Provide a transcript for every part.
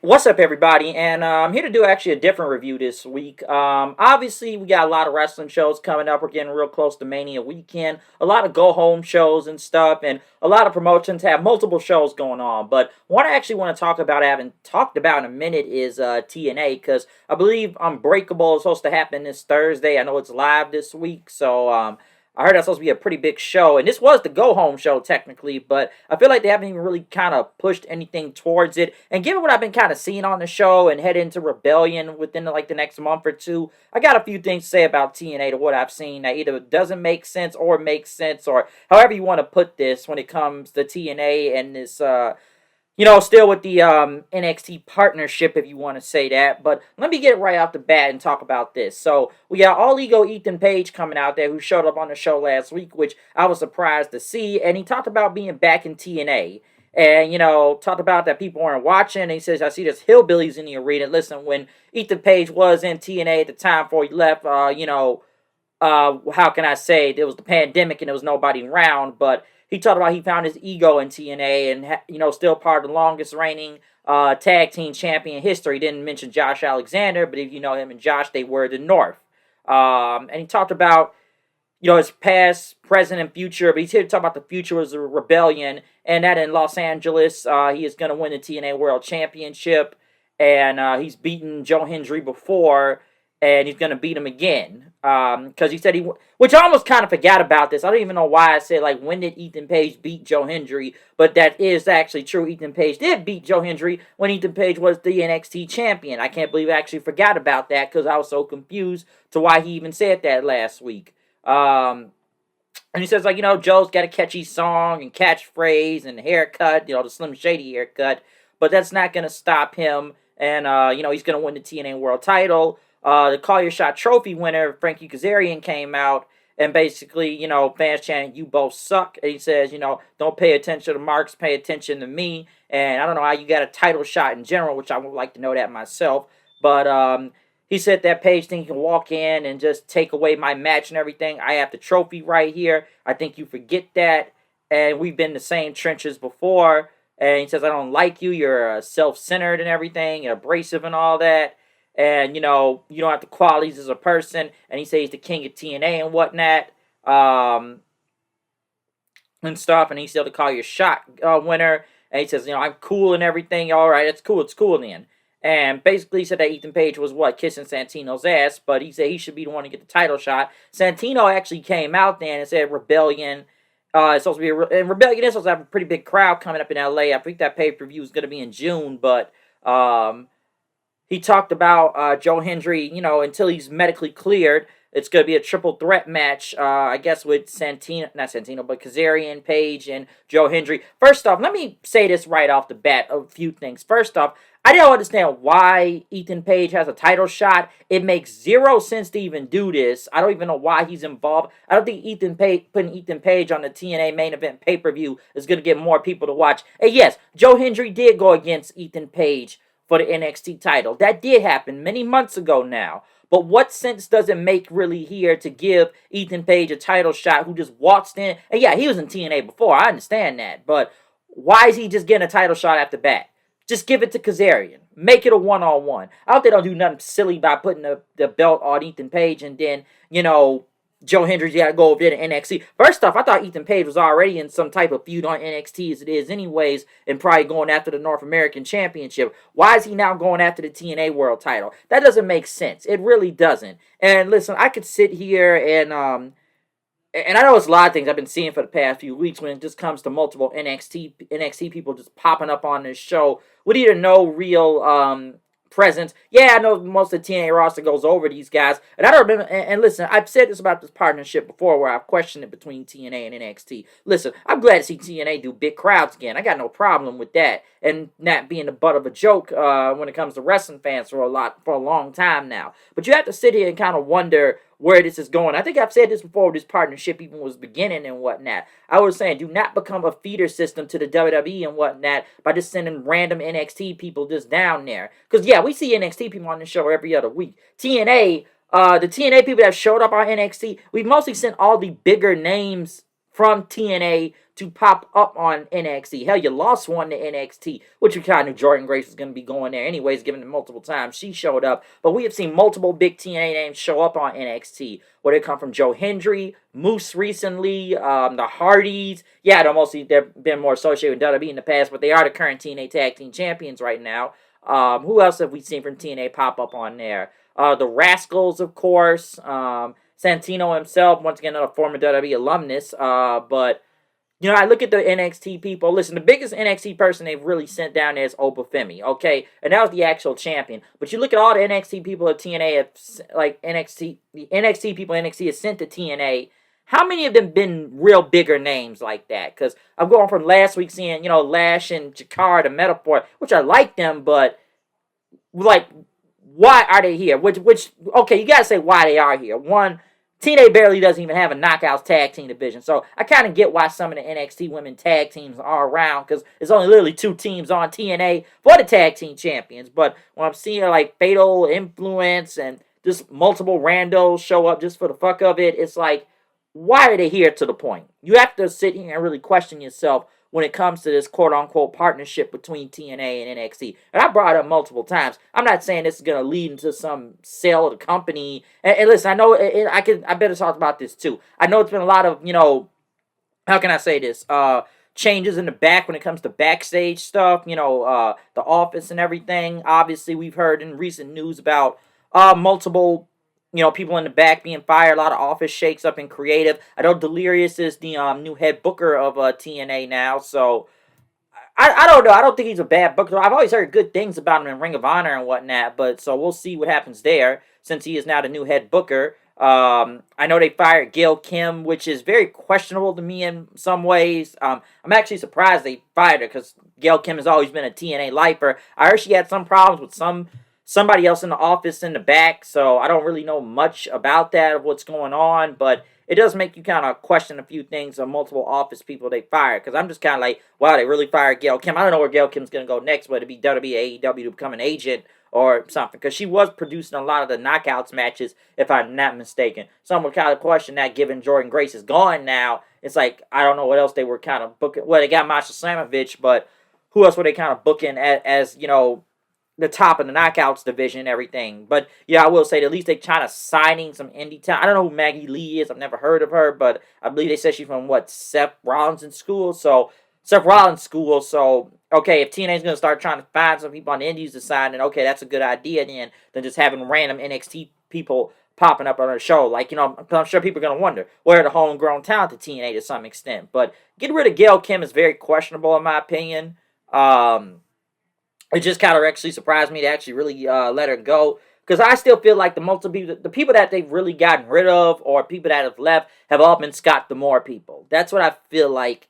What's up, everybody? And I'm here to do actually a different review this week. Obviously, we got a lot of wrestling shows coming up. We're getting real close to Mania weekend. A lot of go-home shows and stuff, and a lot of promotions have multiple shows going on. But what I actually want to talk about, I haven't talked about in a minute, is TNA, because I believe Unbreakable is supposed to happen this Thursday. I know it's live this week, so I heard that's supposed to be a pretty big show, and this was the go-home show technically, but I feel like they haven't even really kind of pushed anything towards it. And given what I've been kind of seeing on the show and head into Rebellion within like the next month or two, I got a few things to say about TNA to what I've seen that either doesn't make sense or makes sense, or however you want to put this when it comes to TNA and this still with the NXT partnership, if you want to say that. But let me get right off the bat and talk about this. So we got All Ego Ethan Page coming out there, who showed up on the show last week, which I was surprised to see. And he talked about being back in TNA. And, talked about that people weren't watching. And he says, I see there's hillbillies in the arena. Listen, when Ethan Page was in TNA at the time before he left, how can I say, there was the pandemic and there was nobody around, but he talked about he found his ego in TNA and, still part of the longest reigning tag team champion history. Didn't mention Josh Alexander, but if you know him and Josh, they were the North. And he talked about, his past, present, and future, but he's here to talk about the future was a rebellion, and that in Los Angeles, he is going to win the TNA World Championship, and he's beaten Joe Hendry before, and he's going to beat him again. Because he said which I almost kind of forgot about this. I don't even know why I said, when did Ethan Page beat Joe Hendry? But that is actually true. Ethan Page did beat Joe Hendry when Ethan Page was the NXT champion. I can't believe I actually forgot about that because I was so confused to why he even said that last week. And he says, Joe's got a catchy song and catchphrase and haircut, the Slim Shady haircut. But that's not going to stop him. And, he's going to win the TNA World title. The Call Your Shot trophy winner, Frankie Kazarian, came out and basically, fans chanting, "You both suck." And he says, don't pay attention to marks, pay attention to me. And I don't know how you got a title shot in general, which I would like to know that myself. But he said that Page think he can walk in and just take away my match and everything. I have the trophy right here. I think you forget that. And we've been in the same trenches before. And he says, I don't like you. You're self-centered and everything, and abrasive and all that. And, you don't have the qualities as a person. And he says he's the king of TNA and whatnot. And stuff. And he's still the Call Your Shot winner. And he says, I'm cool and everything. All right, it's cool then. And basically he said that Ethan Page was, kissing Santino's ass. But he said he should be the one to get the title shot. Santino actually came out then and said Rebellion. It's supposed to be and Rebellion is supposed to have a pretty big crowd coming up in LA. I think that pay-per-view is going to be in June. But he talked about Joe Hendry, until he's medically cleared. It's going to be a triple threat match, I guess, with Kazarian, Page, and Joe Hendry. First off, let me say this right off the bat, a few things. First off, I don't understand why Ethan Page has a title shot. It makes zero sense to even do this. I don't even know why he's involved. I don't think putting Ethan Page on the TNA main event pay-per-view is going to get more people to watch. And yes, Joe Hendry did go against Ethan Page for the NXT title. That did happen many months ago now. But what sense does it make really here to give Ethan Page a title shot who just waltzed in? And yeah, he was in TNA before. I understand that. But why is he just getting a title shot after that? Just give it to Kazarian. Make it a one-on-one. I hope they don't do nothing silly by putting the belt on Ethan Page and then, Joe Hendry's got to go over there to NXT. First off, I thought Ethan Page was already in some type of feud on NXT as it is anyways, and probably going after the North American Championship. Why is he now going after the TNA World title? That doesn't make sense. It really doesn't. And listen, I could sit here and I know it's a lot of things I've been seeing for the past few weeks when it just comes to multiple NXT people just popping up on this show with either no real presence. Yeah, I know most of the TNA roster goes over these guys. And I don't remember, and listen, I've said this about this partnership before where I've questioned it between TNA and NXT. Listen, I'm glad to see TNA do big crowds again. I got no problem with that. And not being the butt of a joke when it comes to wrestling fans for a long time now. But you have to sit here and kind of wonder where this is going. I think I've said this before, this partnership even was beginning and whatnot. I was saying, do not become a feeder system to the WWE and whatnot by just sending random NXT people just down there. Because, yeah, we see NXT people on the show every other week. TNA, the TNA people that showed up on NXT, we mostly sent all the bigger names from TNA to pop up on NXT. Hell, you lost one to NXT, which we kind of knew Jordan Grace was going to be going there anyways, given it multiple times she showed up. But we have seen multiple big TNA names show up on NXT, where they come from. Joe Hendry, Moose recently, the Hardys. Yeah, they've been more associated with WWE in the past, but they are the current TNA Tag Team Champions right now. Who else have we seen from TNA pop up on there? The Rascals, of course. Santino himself, once again, another former WWE alumnus. But I look at the NXT people. Listen, the biggest NXT person they've really sent down there is Obafemi, okay? And that was the actual champion. But you look at all the NXT people at TNA, the NXT people NXT has sent to TNA. How many of them been real bigger names like that? Because I'm going from last week seeing, Lash and Jakar, the Metaphor, which I like them, but, like, why are they here? Okay, you gotta say why they are here. One, TNA barely doesn't even have a knockouts tag team division. So I kind of get why some of the NXT women tag teams are around, because there's only literally 2 teams on TNA for the tag team champions. But when I'm seeing like Fatal Influence and just multiple randos show up just for the fuck of it, it's like, why are they here to the point? You have to sit here and really question yourself when it comes to this quote-unquote partnership between TNA and NXT. And I brought it up multiple times. I'm not saying this is going to lead into some sale of the company. And listen, I know I better talk about this too. I know it's been a lot of, how can I say this? Changes in the back when it comes to backstage stuff, the office and everything. Obviously, we've heard in recent news about multiple people in the back being fired, a lot of office shakes up in creative. I know Delirious is the new head booker of TNA now, so I don't know. I don't think he's a bad booker. I've always heard good things about him in Ring of Honor and whatnot, but so we'll see what happens there since he is now the new head booker. I know they fired Gail Kim, which is very questionable to me in some ways. I'm actually surprised they fired her because Gail Kim has always been a TNA lifer. I heard she had some problems with somebody else in the office in the back, so I don't really know much about that, of what's going on, but it does make you kind of question a few things of multiple office people they fired, because I'm just kind of like, wow, they really fired Gail Kim. I don't know where Gail Kim's going to go next, whether it be WWE, AEW to become an agent or something, because she was producing a lot of the knockouts matches, if I'm not mistaken. Some would kind of question that, given Jordan Grace is gone now. It's like, I don't know what else they were kind of booking. Well, they got Masha Slamovich, but who else were they kind of booking as the top of the knockouts division and everything. But yeah, I will say at least they trying to signing some indie talent. I don't know who Maggie Lee is. I've never heard of her, but I believe they said she's from Seth Rollins' school. So okay, if TNA is gonna start trying to find some people on the indies to sign, then okay, that's a good idea than just having random NXT people popping up on our show. Like, I'm sure people are gonna wonder where are the homegrown talent to TNA to some extent. But getting rid of Gail Kim is very questionable in my opinion. It just kind of actually surprised me to actually really let her go. Because I still feel like the people that they've really gotten rid of or people that have left have all been Scott D'Amore people. That's what I feel like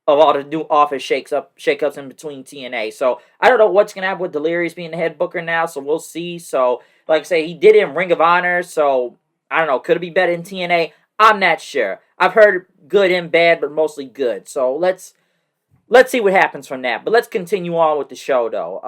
of all the new office shakeups in between TNA. So I don't know what's going to happen with Delirious being the head booker now. So we'll see. So like I say, he did it in Ring of Honor. So I don't know. Could it be better in TNA? I'm not sure. I've heard good and bad, but mostly good. So let's see what happens from that. But let's continue on with the show, though.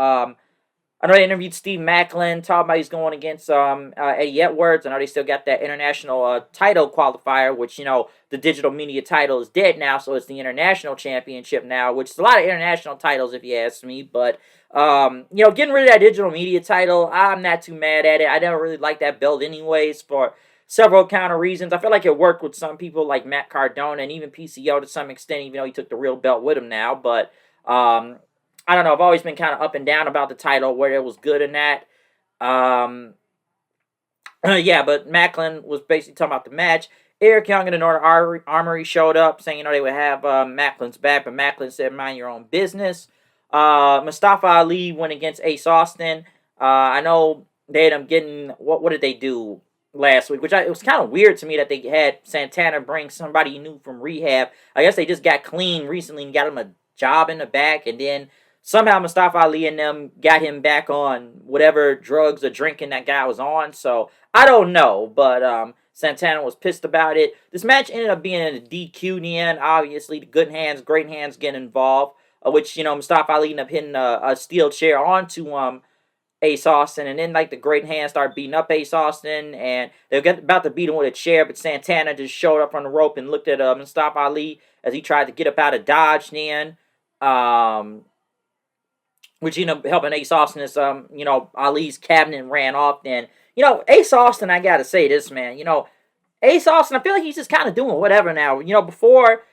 I know they interviewed Steve Macklin, talking about he's going against Eddie Edwards. I know they still got that international title qualifier, which, the digital media title is dead now, so it's the international championship now, which is a lot of international titles, if you ask me. But, getting rid of that digital media title, I'm not too mad at it. I never really liked that belt anyways for several kind of reasons. I feel like it worked with some people like Matt Cardona and even PCO to some extent, even though he took the real belt with him now. But I don't know. I've always been kind of up and down about the title, where it was good in that. But Macklin was basically talking about the match. Eric Young and the Northern Armory showed up, saying, they would have Macklin's back, but Macklin said, mind your own business. Mustafa Ali went against Ace Austin. I know they had him getting, what did they do last week, it was kind of weird to me that they had Santana bring somebody new from rehab. I guess they just got clean recently and got him a job in the back, and then somehow Mustafa Ali and them got him back on whatever drugs or drinking that guy was on. So I don't know, but Santana was pissed about it. This match ended up being in a DQ in the end. Obviously, the good hands, great hands get involved, which Mustafa Ali ended up hitting a steel chair onto Ace Austin, and then like the Great Hands start beating up Ace Austin, and they're about to beat him with a chair, but Santana just showed up on the rope and looked at Mustafa Ali as he tried to get up out of dodge. Then, which helping Ace Austin as Ali's cabinet ran off. Then Ace Austin, I gotta say this, man, Ace Austin, I feel like he's just kind of doing whatever now. Before,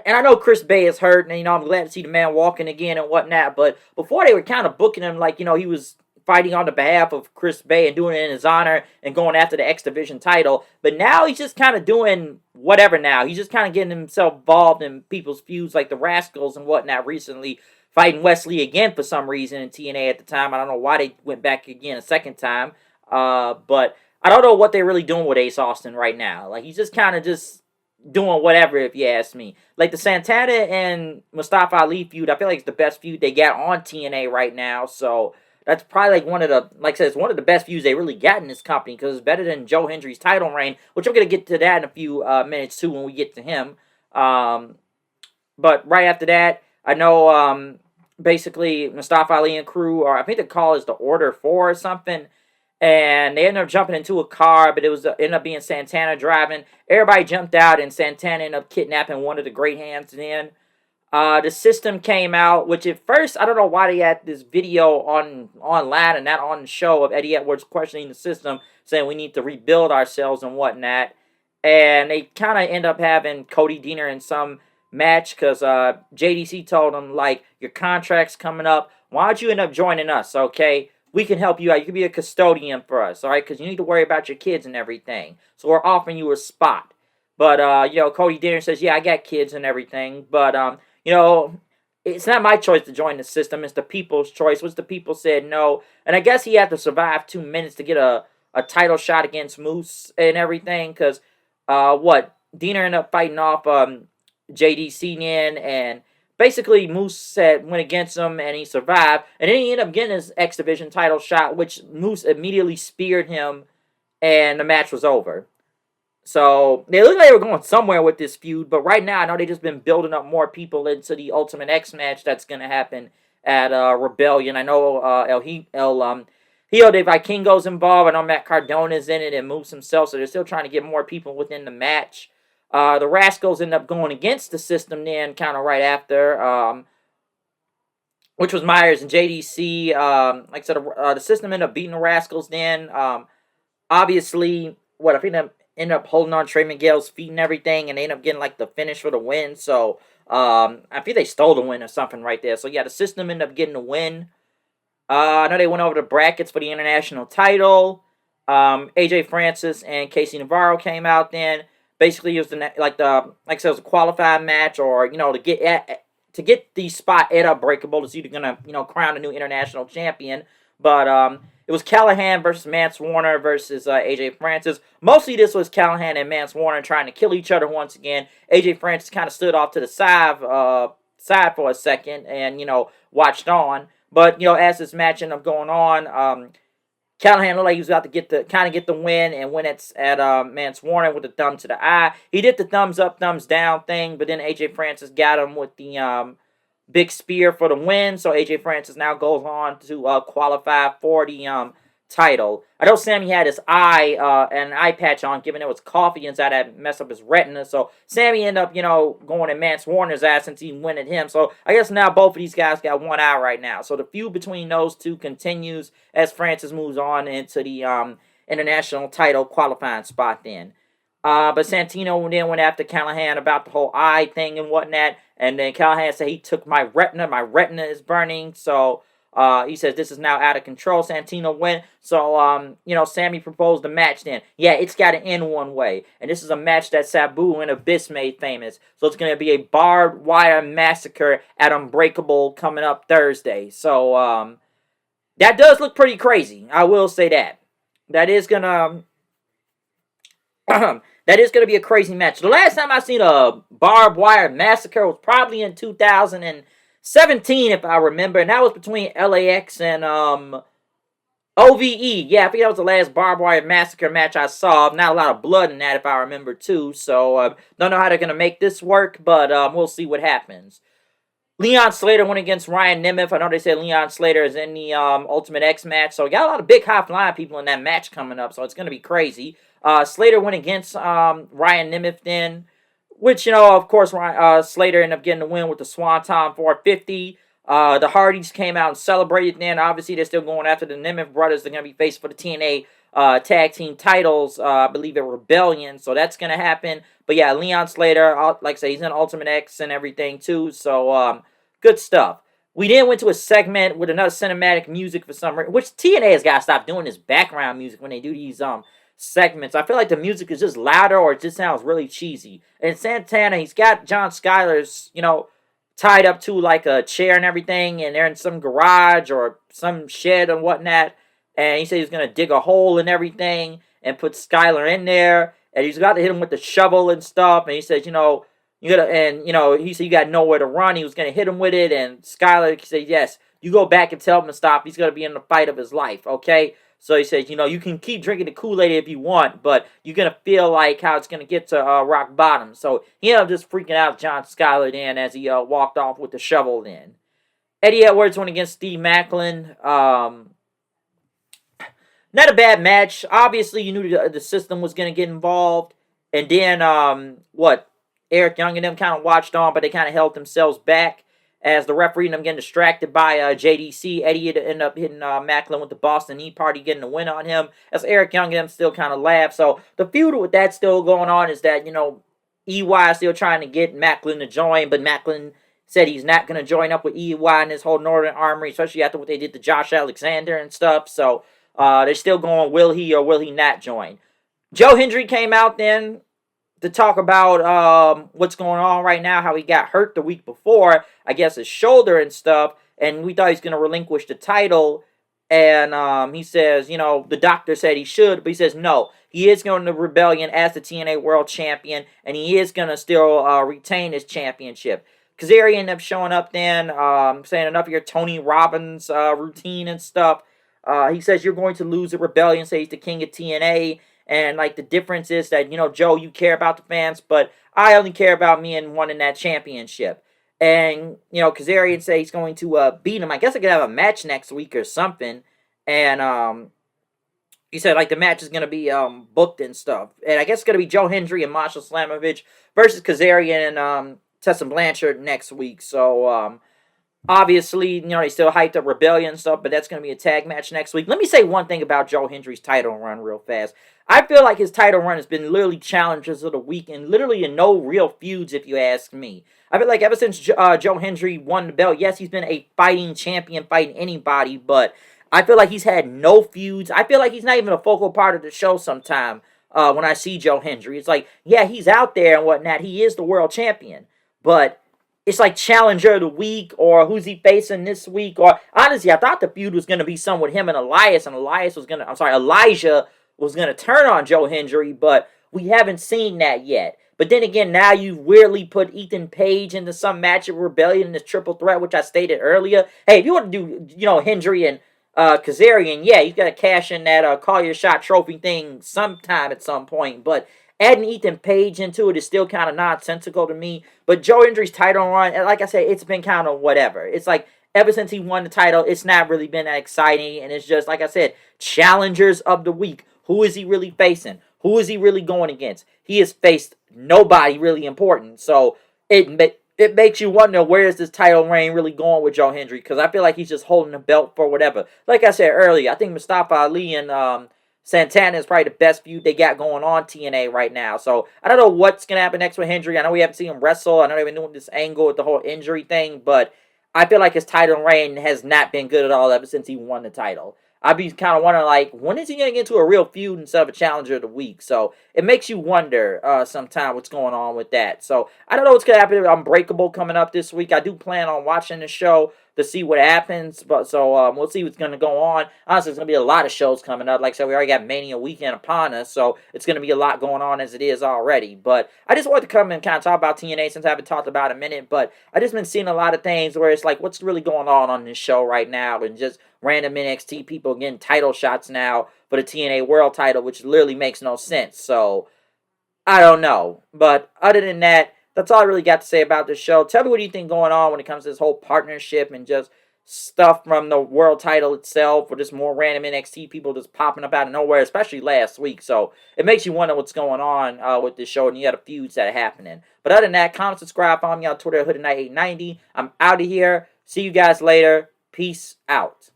and I know Chris Bay is hurt, and I'm glad to see the man walking again and whatnot. But before they were kind of booking him like he was fighting on the behalf of Chris Bay and doing it in his honor and going after the X Division title. But now he's just kind of doing whatever now. He's just kind of getting himself involved in people's feuds like the Rascals and whatnot recently, fighting Wesley again for some reason in TNA at the time. I don't know why they went back again a second time. But I don't know what they're really doing with Ace Austin right now. Like, he's just kind of just doing whatever, if you ask me. Like, the Santana and Mustafa Ali feud, I feel like it's the best feud they got on TNA right now. So that's probably like one of the, like I said, it's one of the best feuds they really got in this company because it's better than Joe Hendry's title reign, which I'm going to get to that in a few minutes too when we get to him. But right after that, I know basically Mustafa Ali and crew, or I think the call is the Order 4 or something, and they ended up jumping into a car, but it was ended up being Santana driving. Everybody jumped out, and Santana ended up kidnapping one of the Great Hands then. The System came out, which at first, I don't know why they had this video online and not on the show of Eddie Edwards questioning the System, saying we need to rebuild ourselves and whatnot. And they kind of end up having Cody Deaner in some match because JDC told him, like, your contract's coming up. Why don't you end up joining us, okay? We can help you out. You can be a custodian for us, all right? Because you need to worry about your kids and everything. So we're offering you a spot. But, Cody Deaner says, yeah, I got kids and everything. But, it's not my choice to join the System. It's the people's choice. Once the people said no. And I guess he had to survive 2 minutes to get a title shot against Moose and everything. Because, Deaner ended up fighting off JDC in, and basically Moose went against him, and he survived. And then he ended up getting his X Division title shot, which Moose immediately speared him, and the match was over. So, they looked like they were going somewhere with this feud, but right now, I know they've just been building up more people into the Ultimate X match that's going to happen at Rebellion. I know El Hijo de Vikingo's involved. I know Matt Cardona's in it and Moose himself, so they're still trying to get more people within the match. The Rascals end up going against the System then, kind of right after, which was Myers and JDC. Like I said, the System ended up beating the Rascals then. Obviously, I think they ended up holding on Trey Miguel's feet and everything, and they ended up getting like the finish for the win. So I think they stole the win or something right there. So yeah, the System ended up getting the win. I know they went over the brackets for the international title. AJ Francis and Casey Navarro came out then. Basically, it was like I said, it was a qualifying match, or to get the spot at Unbreakable is either gonna crown a new international champion. But it was Callahan versus Mance Warner versus AJ Francis. Mostly this was Callahan and Mance Warner trying to kill each other once again. AJ Francis kind of stood off to the side for a second and watched on. But as this match ended up going on, Callahan looked like he was about to get the win, and went at Mance Warner with the thumb to the eye. He did the thumbs up, thumbs down thing, but then AJ Francis got him with the big spear for the win. So AJ Francis now goes on to qualify for the title. I know Sammy had his eye and an eye patch on, given there was coffee inside that messed up his retina. So Sammy ended up going at Mance Warner's eye since he went at him. So I guess now both of these guys got one eye right now. So the feud between those two continues as Francis moves on into the international title qualifying spot then. But Santino then went after Callahan about the whole eye thing and whatnot. And then Callahan said he took my retina. My retina is burning. So he says this is now out of control. Santino went. So, Sammy proposed a match then. Yeah, it's got to end one way. And this is a match that Sabu and Abyss made famous. So it's going to be a barbed wire massacre at Unbreakable coming up Thursday. So that does look pretty crazy. I will say that. That is going to... that is going to be a crazy match. The last time I seen a barbed wire massacre was probably in 2017, if I remember. And that was between LAX and OVE. Yeah, I think that was the last barbed wire massacre match I saw. Not a lot of blood in that, if I remember, too. So, don't know how they're going to make this work, but we'll see what happens. Leon Slater went against Ryan Nemeth. I know they said Leon Slater is in the Ultimate X match, so we got a lot of big high flying people in that match coming up, so it's going to be crazy. Slater went against Ryan Nemeth then, which, of course, Slater ended up getting the win with the Swanton 450. The Hardys came out and celebrated then. Obviously, they're still going after the Nemeth brothers. They're going to be faced for the TNA tag team titles, I believe at Rebellion, so that's going to happen. But yeah, Leon Slater, like I say, he's in Ultimate X and everything too, so good stuff. We then went to a segment with another cinematic music for some reason, which TNA has got to stop doing this background music when they do these segments. I feel like the music is just louder or it just sounds really cheesy. And Santana, he's got John Skyler's, tied up to like a chair and everything, and they're in some garage or some shed and whatnot. And he said he's gonna dig a hole and everything and put Skyler in there. And he's got to hit him with the shovel and stuff. And he says, you gotta, and he said you got nowhere to run. He was gonna hit him with it, and Skyler said, "Yes, you go back and tell him to stop. He's gonna be in the fight of his life, okay?" So he says, you can keep drinking the Kool-Aid if you want, but you're gonna feel like how it's gonna get to rock bottom. So he ended up just freaking out John Skyler then as he walked off with the shovel. Then Eddie Edwards went against Steve Macklin. Not a bad match. Obviously, you knew the system was gonna get involved, and then Eric Young and them kind of watched on, but they kind of held themselves back as the referee and them getting distracted by JDC. Eddie ended up hitting Macklin with the Boston Knee Party, getting the win on him, as Eric Young and them still kind of laughed. So the feud with that still going on is that, EY is still trying to get Macklin to join, but Macklin said he's not going to join up with EY and his whole Northern Armory, especially after what they did to Josh Alexander and stuff. So they're still going, will he or will he not join? Joe Hendry came out then to talk about what's going on right now, how he got hurt the week before, I guess his shoulder and stuff, and we thought he was going to relinquish the title, and he says, the doctor said he should, but he says no, he is going to Rebellion as the TNA World Champion, and he is going to still retain his championship. Kazarian ended up showing up then, saying enough of your Tony Robbins routine and stuff. He says you're going to lose at Rebellion, say he's the king of TNA, and like the difference is that, Joe, you care about the fans, but I only care about me and winning that championship. And, Kazarian said he's going to beat him. I guess I could have a match next week or something. And he said like the match is going to be booked and stuff. And I guess it's going to be Joe Hendry and Marshall Slamovich versus Kazarian and Tessa Blanchard next week. So obviously, they still hyped up Rebellion and stuff, but that's going to be a tag match next week. Let me say one thing about Joe Hendry's title run real fast. I feel like his title run has been literally challengers of the week and literally in no real feuds, if you ask me. I feel like ever since Joe Hendry won the belt, yes, he's been a fighting champion, fighting anybody, but I feel like he's had no feuds. I feel like he's not even a focal part of the show sometime when I see Joe Hendry. It's like, yeah, he's out there and whatnot. He is the world champion, but it's like challenger of the week or who's he facing this week. Or honestly, I thought the feud was going to be some with him and Elijah was going to turn on Joe Hendry, but we haven't seen that yet. But then again, now you weirdly put Ethan Page into some match of Rebellion in this triple threat, which I stated earlier. Hey, if you want to do, Hendry and Kazarian, yeah, you got to cash in that call your shot trophy thing sometime at some point. But adding Ethan Page into it is still kind of nonsensical to me. But Joe Hendry's title run, like I said, it's been kind of whatever. It's like ever since he won the title, it's not really been that exciting. And it's just, like I said, challengers of the week. Who is he really facing? Who is he really going against? He has faced nobody really important. So it makes you wonder, where is this title reign really going with Joe Hendry? Because I feel like he's just holding the belt for whatever. Like I said earlier, I think Mustafa Ali and Santana is probably the best feud they got going on TNA right now. So I don't know what's going to happen next with Hendry. I know we haven't seen him wrestle. I know they've been doing this angle with the whole injury thing. But I feel like his title reign has not been good at all ever since he won the title. I'd be kind of wondering, like, when is he going to get into a real feud instead of a challenger of the week? So it makes you wonder sometime what's going on with that. So I don't know what's going to happen. Unbreakable coming up this week. I do plan on watching the show to see what happens. But so we'll see what's going to go on. Honestly, there's going to be a lot of shows coming up. Like I said, we already got Mania weekend upon us. So it's going to be a lot going on as it is already. But I just wanted to come and kind of talk about TNA since I haven't talked about it a minute. But I just been seeing a lot of things where it's like, what's really going on this show right now? And just random NXT people getting title shots now for the TNA World title, which literally makes no sense. So I don't know. But other than that, That's all I really got to say about this show. Tell me what you think going on when it comes to this whole partnership and just stuff from the world title itself, or just more random NXT people just popping up out of nowhere, especially last week. So it makes you wonder what's going on with this show, and you got the feuds that are happening. But other than that, comment, subscribe, follow me on Twitter, HoodedKnight890. I'm out of here. See you guys later. Peace out.